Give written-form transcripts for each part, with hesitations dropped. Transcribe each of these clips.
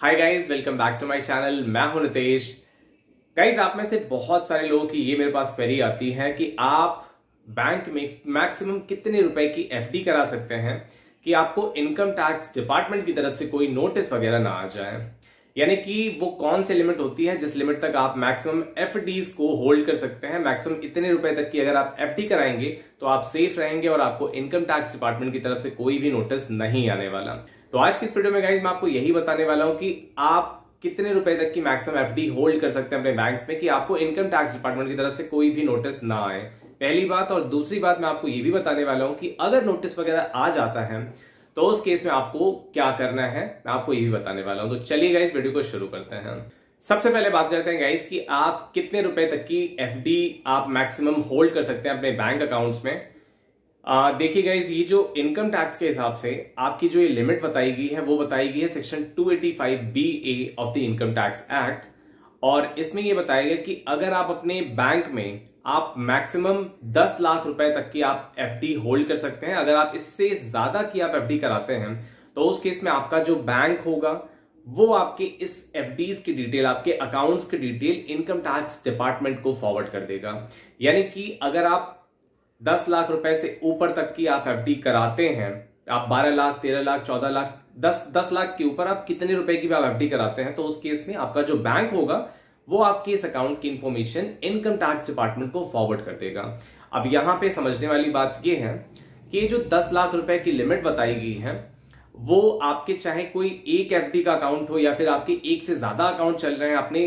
Hi guys, welcome back to my channel. मैं हूं Nitesh. Guys, आप में से बहुत सारे लोगों की ये मेरे पास क्वेरी आती है कि आप बैंक में मैक्सिमम कितने रुपए की एफडी करा सकते हैं कि आपको इनकम टैक्स डिपार्टमेंट की तरफ से कोई नोटिस वगैरह ना आ जाए। यानी कि वो कौन सी लिमिट होती है जिस लिमिट तक आप मैक्सिमम एफडीज को होल्ड कर सकते हैं। मैक्सिमम इतने रुपए तक की अगर आप एफडी कराएंगे तो आप सेफ रहेंगे और आपको इनकम टैक्स डिपार्टमेंट की तरफ से कोई भी नोटिस नहीं आने वाला। तो आज की इस वीडियो में गाइस मैं आपको यही बताने वाला हूं कि आप कितने रुपए तक की मैक्सिमम एफडी होल्ड कर सकते हैं अपने बैंक्स में कि आपको इनकम टैक्स डिपार्टमेंट की तरफ से कोई भी नोटिस ना आए। पहली बात। और दूसरी बात, मैं आपको ये भी बताने वाला हूं कि अगर नोटिस वगैरह आ जाता है तो उस केस में आपको क्या करना है, मैं आपको ये भी बताने वाला हूं। तो चलिए गाइस, वीडियो को शुरू करते हैं। सबसे पहले बात करते हैं गाइस कि आप कितने रुपए तक की एफडी आप मैक्सिमम होल्ड कर सकते हैं अपने बैंक अकाउंट्स में। देखिए गाइस, ये जो इनकम टैक्स के हिसाब से आपकी जो ये लिमिट बताई गई है वो बताई गई है section 285BA of the income tax act. और इसमें ये बताया गया कि अगर आप अपने बैंक में आप मैक्सिमम 10 लाख रुपए तक की आप एफडी होल्ड कर सकते हैं। अगर आप इससे ज्यादा की आप एफडी कराते हैं तो उस केस में आपका जो बैंक होगा वो आपके इस एफडीज की डिटेल, आपके अकाउंट्स की डिटेल इनकम टैक्स डिपार्टमेंट को फॉरवर्ड कर देगा। यानी कि अगर आप 10 लाख रुपए से ऊपर तक की आप एफडी कराते हैं, आप 12 लाख, 13 लाख, 14 लाख, 10 लाख के ऊपर आप कितने रुपए की भी आप एफडी कराते हैं तो उस केस में आपका जो बैंक होगा वो आपकी इस अकाउंट की इंफॉर्मेशन इनकम टैक्स डिपार्टमेंट को फॉरवर्ड कर देगा। अब यहां पे समझने वाली बात यह है कि जो 10 लाख रुपए की लिमिट बताई गई है वो आपके चाहे कोई एक एफडी का अकाउंट हो या फिर आपके एक से ज्यादा अकाउंट चल रहे हैं, आपने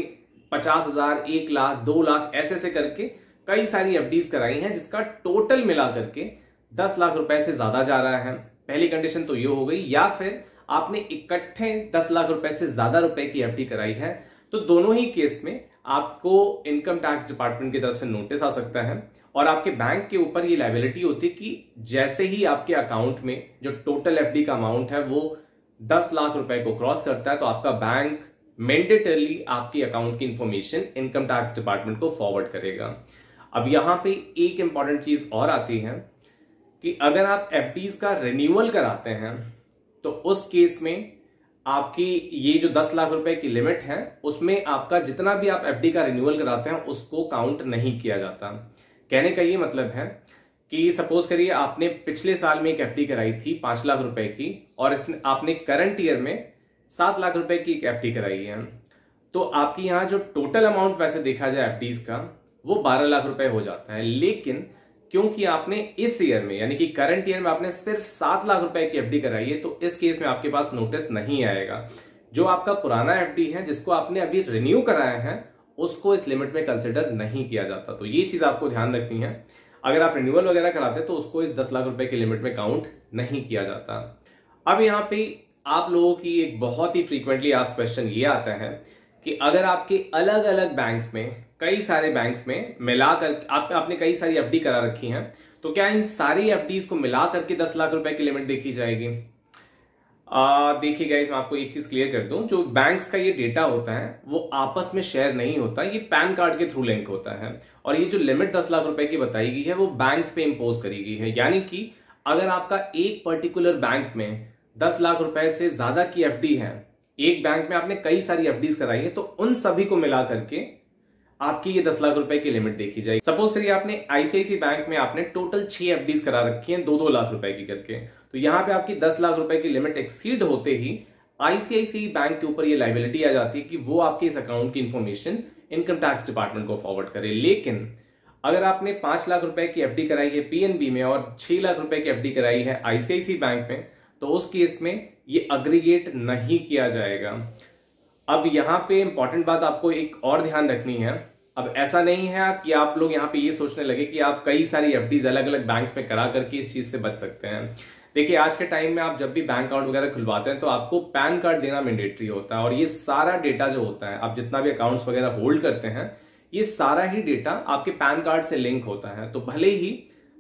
50,000, 1 लाख, 2 लाख ऐसे करके कई सारी एफडीज कराई हैं जिसका टोटल मिला करके 10 लाख रुपए से ज्यादा जा रहा है। पहली कंडीशन तो ये हो गई। या फिर आपने इकट्ठे 10 लाख रुपए से ज्यादा रुपए की एफडी कराई है तो दोनों ही केस में आपको इनकम टैक्स डिपार्टमेंट की तरफ से नोटिस आ सकता है और आपके बैंक के ऊपर ये लायबिलिटी होती है कि जैसे ही आपके अकाउंट में जो टोटल एफडी का अमाउंट है वो 10 लाख रुपए को क्रॉस करता है तो आपका बैंक मैंडेटरली आपकी अकाउंट की इंफॉर्मेशन इनकम टैक्स डिपार्टमेंट को फॉरवर्ड करेगा। अब यहां पे एक इंपॉर्टेंट चीज और आती है कि अगर आप एफडीज का रिन्यूअल कराते हैं तो उस केस में आपकी ये जो 10 लाख रुपए की लिमिट है उसमें आपका जितना भी आप एफडी का रिन्यूअल कराते हैं उसको काउंट नहीं किया जाता। कहने का ये मतलब है कि सपोज करिए आपने पिछले साल में एक एफडी कराई थी 5 लाख रुपए की और आपने करंट ईयर में 7 लाख रुपए की एक एफडी कराई है तो आपकी यहां जो टोटल अमाउंट वैसे देखा जाए एफडीज का वो 12 लाख रुपए हो जाता है। लेकिन क्योंकि आपने इस ईयर में यानी कि करंट ईयर में आपने सिर्फ 7 लाख रुपए की एफडी कराई है तो इस केस में आपके पास नोटिस नहीं आएगा। जो आपका पुराना एफडी है जिसको आपने अभी रिन्यू कराया है उसको इस लिमिट में कंसिडर नहीं किया जाता। तो ये चीज आपको ध्यान रखनी है। अगर आप रिन्यूअल वगैरह कराते हैं तो उसको इस 10 लाख रुपए की लिमिट में काउंट नहीं किया जाता। अब यहाँ पे आप लोगों की एक बहुत ही फ्रीक्वेंटली आस्क्ड क्वेश्चन ये आता है कि अगर आपके अलग अलग बैंक्स में, कई सारे बैंक्स में मिलाकर आपने कई सारी एफडी करा रखी हैं तो क्या इन सारी एफडीज को मिला करके 10 लाख रुपए की लिमिट देखी जाएगी? देखिए गाइस, मैं आपको एक चीज क्लियर कर दूं, जो बैंक्स का ये डेटा होता है वो आपस में शेयर नहीं होता, ये पैन कार्ड के थ्रू लिंक होता है। और ये जो लिमिट 10 लाख रुपए की बताई गई है वो बैंक्स पे इंपोज करी गई है। यानी कि अगर आपका एक पर्टिकुलर बैंक में 10 लाख रुपए से ज्यादा की एफडी है, एक बैंक में आपने कई सारी एफडीज कराई है तो उन सभी को मिला करके आपकी ये 10 लाख रुपए की लिमिट देखी जाएगी। सपोज करिए आपने आईसीआईसी बैंक में आपने टोटल 6 एफडीज करा रखी हैं 2-2 लाख रुपए की करके, तो यहां पे आपकी 10 लाख रुपए की लिमिट एक्सीड होते ही आईसीआईसी बैंक के ऊपर ये लायबिलिटी आ जाती है कि वो आपके इस अकाउंट की इंफॉर्मेशन इनकम टैक्स डिपार्टमेंट को फॉरवर्ड करे। लेकिन अगर आपने 5 लाख रुपए की एफडी कराई है पीएनबी में और 6 लाख रुपए की एफडी कराई है आईसीआईसी बैंक में तो उस केस में ये अग्रीगेट नहीं किया जाएगा। अब यहां पे इंपॉर्टेंट बात आपको एक और ध्यान रखनी है। अब ऐसा नहीं है कि आप लोग यहां पे ये सोचने लगे कि आप कई सारी एफडीज अलग अलग बैंक्स में करा करके इस चीज से बच सकते हैं। देखिए, आज के टाइम में आप जब भी बैंक अकाउंट वगैरह खुलवाते हैं तो आपको पैन कार्ड देना मैंडेटरी होता है और ये सारा डेटा जो होता है, आप जितना भी अकाउंट्स वगैरह होल्ड करते हैं, ये सारा ही डेटा आपके पैन कार्ड से लिंक होता है। तो भले ही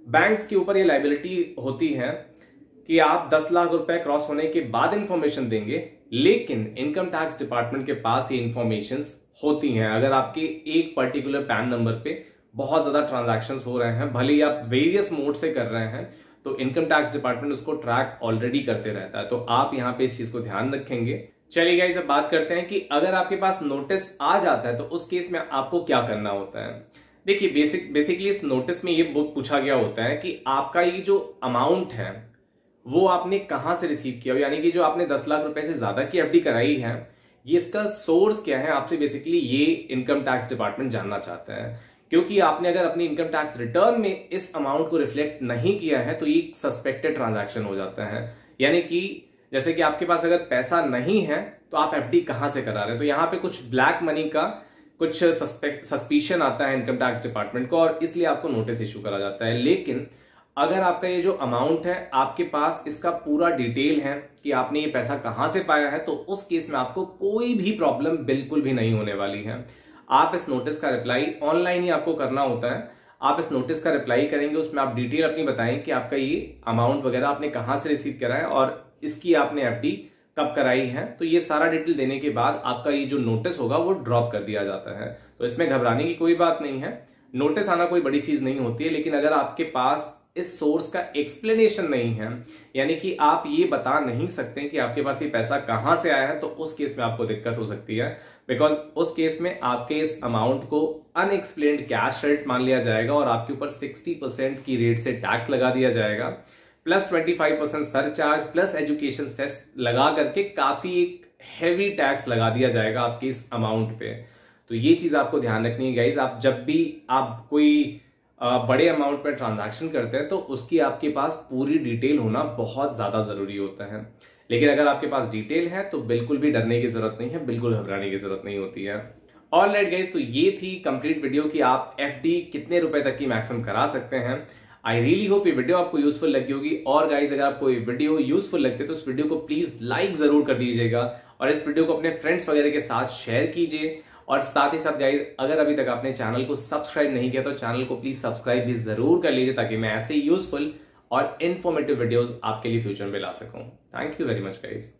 बैंक्स के ऊपर ये लायबिलिटी होती है कि आप 10 लाख रुपए क्रॉस होने के बाद इंफॉर्मेशन देंगे, लेकिन इनकम टैक्स डिपार्टमेंट के पास ये इंफॉर्मेशन होती हैं। अगर आपके एक पर्टिकुलर पैन नंबर पे बहुत ज्यादा ट्रांजैक्शंस हो रहे हैं, भले ही आप वेरियस मोड से कर रहे हैं, तो इनकम टैक्स डिपार्टमेंट उसको ट्रैक ऑलरेडी करते रहता है। तो आप यहाँ पे इस चीज को ध्यान रखेंगे चलिए गाइस, अब बात करते हैं कि अगर आपके पास नोटिस आ जाता है तो उस केस में आपको क्या करना होता है। देखिए, बेसिकली इस नोटिस में ये पूछा गया होता है कि आपका ये जो अमाउंट है वो आपने कहां से रिसीव किया हो, यानी कि जो आपने 10 लाख रुपए से ज्यादा की एफडी कराई है, ये इसका सोर्स क्या है, आपसे बेसिकली ये इनकम टैक्स डिपार्टमेंट जानना चाहता है। क्योंकि आपने अगर अपनी इनकम टैक्स रिटर्न में इस अमाउंट को रिफ्लेक्ट नहीं किया है तो ये सस्पेक्टेड ट्रांजैक्शन हो जाता है। यानी कि जैसे कि आपके पास अगर पैसा नहीं है तो आप एफडी कहां से करा रहे हैं, तो यहां पे कुछ ब्लैक मनी का कुछ सस्पिशन आता है इनकम टैक्स डिपार्टमेंट को और इसलिए आपको नोटिस इशू करा जाता है। लेकिन अगर आपका ये जो अमाउंट है आपके पास इसका पूरा डिटेल है कि आपने ये पैसा कहां से पाया है, तो उस केस में आपको कोई भी प्रॉब्लम बिल्कुल भी नहीं होने वाली है। आप इस नोटिस का रिप्लाई ऑनलाइन ही आपको करना होता है। आप इस नोटिस का रिप्लाई करेंगे, उसमें आप डिटेल अपनी बताएं कि आपका ये अमाउंट वगैरह आपने कहां से रिसीव करा है और इसकी आपने एफडी कब कराई है। तो ये सारा डिटेल देने के बाद आपका ये जो नोटिस होगा वो ड्रॉप कर दिया जाता है। तो इसमें घबराने की कोई बात नहीं है, नोटिस आना कोई बड़ी चीज नहीं होती है। लेकिन अगर आपके पास इस सोर्स का एक्सप्लेनेशन नहीं है, यानी कि आप ये बता नहीं सकते कि आपके पास ये पैसा कहां से आया है, तो उस केस में आपको दिक्कत हो सकती है। बिकॉज उस केस में आपके इस अमाउंट को अनएक्सप्लेन्ड कैश रेट मान लिया जाएगा और आपके ऊपर 60% की रेट से टैक्स लगा दिया जाएगा, plus 25% surcharge plus education cess लगा करके काफी एक हैवी टैक्स लगा दिया जाएगा आपके इस अमाउंट पे। तो ये चीज आपको ध्यान रखनी है गाइज। आप जब भी आप कोई बड़े अमाउंट पर ट्रांजैक्शन करते हैं तो उसकी आपके पास पूरी डिटेल होना बहुत ज्यादा जरूरी होता है। लेकिन अगर आपके पास डिटेल है तो बिल्कुल भी डरने की जरूरत नहीं है, बिल्कुल घबराने की जरूरत नहीं होती है। ऑलराइट गाइज, तो ये थी कंप्लीट वीडियो कि आप एफडी कितने रुपए तक की मैक्सिमम करा सकते हैं। आई रियली होप ये वीडियो आपको यूजफुल लगी होगी। और गाइज, अगर आपको ये वीडियो यूजफुल लगती है तो इस वीडियो को प्लीज लाइक जरूर कर दीजिएगा और इस वीडियो को अपने फ्रेंड्स वगैरह के साथ शेयर कीजिए। और साथ ही साथ गाइज, अगर अभी तक आपने चैनल को सब्सक्राइब नहीं किया तो चैनल को प्लीज सब्सक्राइब भी जरूर कर लीजिए, ताकि मैं ऐसे यूजफुल और इन्फॉर्मेटिव वीडियोस आपके लिए फ्यूचर में ला सकूं। Thank you very much guys.